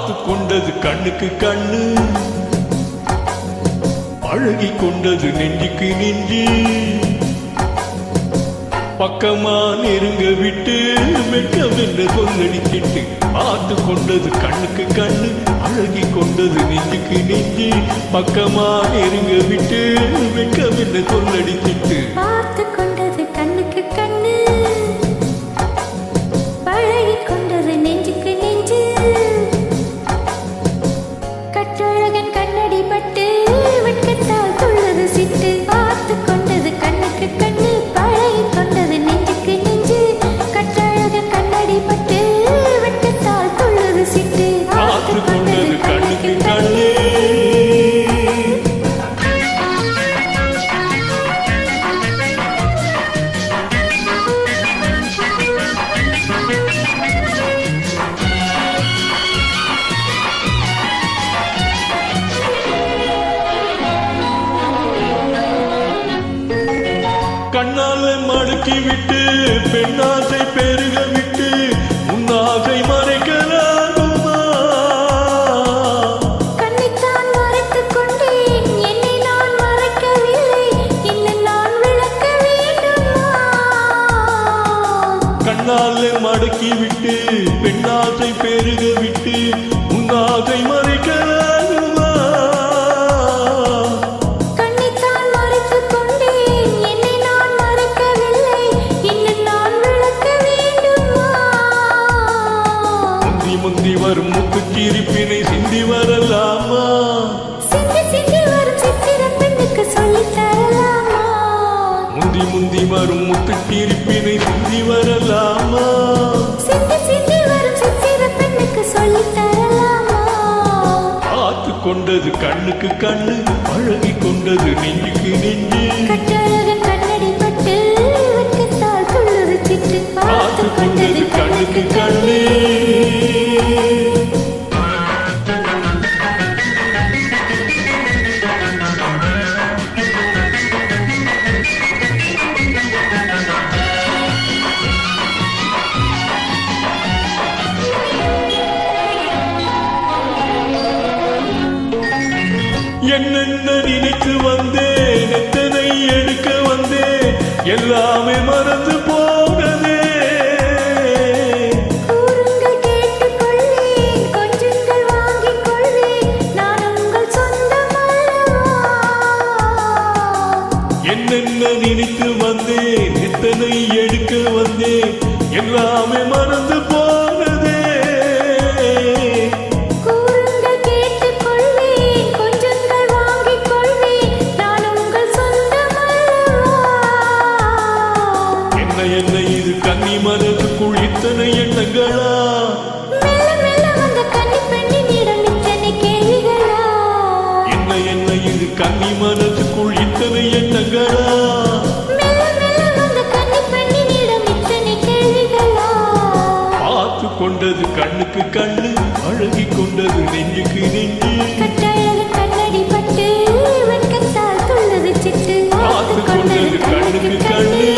பார்த்து கொண்டது கண்ணுக்கு கண்ணு, பழகி கொண்டது நெஞ்சுக்கு நெஞ்சு. பக்கமா நெருங்க விட்டு வெட்கம் என்ன சொல்லடிக்கிட்டு, பார்த்து கொண்டது கண்ணுக்கு கண்ணு, அழகி கொண்டது நெஞ்சுக்கு நெஞ்சு. பக்கமா நெருங்க விட்டு வெட்கம் என்ன சொல்லடிக்கிட்டு, பார்த்து கொண்டது கண்ணுக்கு கண்ணு, பழகி கொண்டது நெஞ்சுக்கு நெஞ்சு. கற்றழகன் கண்ணடி பட்டு வெட்கத்தால் துள்ளது சிட்டு, பார்த்து கொண்டது கண்ணுக்கு கண்ணு, பழகி கொண்டது நெஞ்சுக்கு நெஞ்சு. கற்றழகன் கண்ணடி பட்டு வெட்கத்தால் துள்ளது சிட்டு, பார்த்து கொண்டது கண்ணுக்கு கண்ணு. கண்ணால மடக்கி விட்டு பெண்ணாசை பெருக விட்டு முன்னாசை மறைக்கலாகுமா? கண்ணைத்தான் மறைத்துக் கொண்டேன், என்னை நான் மறைக்கவில்லை, இன்னும் நான் விளக்க வேண்டுமா? கண்ணால மடக்கி விட்டு பெண்ணாசை பெருக விட்டு முன்னாசை மறைக்கலாகுமா? கண்ணைத்தான் மறைத்துக் கொண்டேன், என்னை நான் மறைக்கவில்லை, இன்னும் நான் விளக்க வேண்டுமா? முந்தி முந்தி வரும் முத்துச்சிரிப்பினை சிந்தி வரலாமா? சிந்தி சிந்தி வரும் சித்திர பெண்ணுக்கு சொல்லித் தரலாமா? முந்தி முந்தி வரும் முத்துச்சிரிப்பினை சிந்தி வரலாமா? சிந்தி சிந்தி வரும் சித்திர பெண்ணுக்கு சொல்லித் தரலாமா? பார்த்து கொண்டது கண்ணுக்கு கண்ணு, அழகி கொண்டது நெஞ்சுக்கு நெஞ்சு. கற்றழகன் கண்ணடி பட்டு வெட்கத்தால் துள்ளது சிட்டு, பார்த்து கொண்டது கண்ணுக்கு கண்ணு. என்னென்ன நினைத்து வந்தேன், எத்தனை எடுக்க வந்தேன், எல்லாமே மறந்து போனதே. கூறுங்கள் கேட்டுக் கொள்வேன், கொஞ்சங்கள் வாங்கிக் கொள்வேன், நான் உங்கள் சொந்தம் அல்லவா? என்னென்ன நினைத்து வந்தேன், எத்தனை எடுக்க வந்தேன், எல்லாமே மறந்து போனதே. கூறுங்கள் கேட்டுக் கொள்வேன், கொஞ்சங்கள் வாங்கிக் கொள்வேன், நான் உங்கள் சொந்தம் அல்லவா? என்ன என்ன இது கன்னி மனதுக்குள் இத்தனை எண்ணங்களா? மெல்ல மெல்ல வந்த கன்னிப் பெண்ணினிடம் இத்தனை கேள்விகளா? என்ன என்ன இது கன்னி மனதுக்குள் இத்தனை எண்ணங்களா? மெல்ல மெல்ல வந்த கன்னிப் பெண்ணினிடம் இத்தனை கேள்விகளா? பார்த்து கொண்டது கண்ணுக்கு கண்ணு, அழகி கொண்டது நெஞ்சுக்கு நெஞ்சு. கற்றழகன் கண்ணடி பட்டு வெட்கத்தால் துள்ளது சிட்டு, பார்த்து கொண்டது கண்ணுக்கு கண்ணு.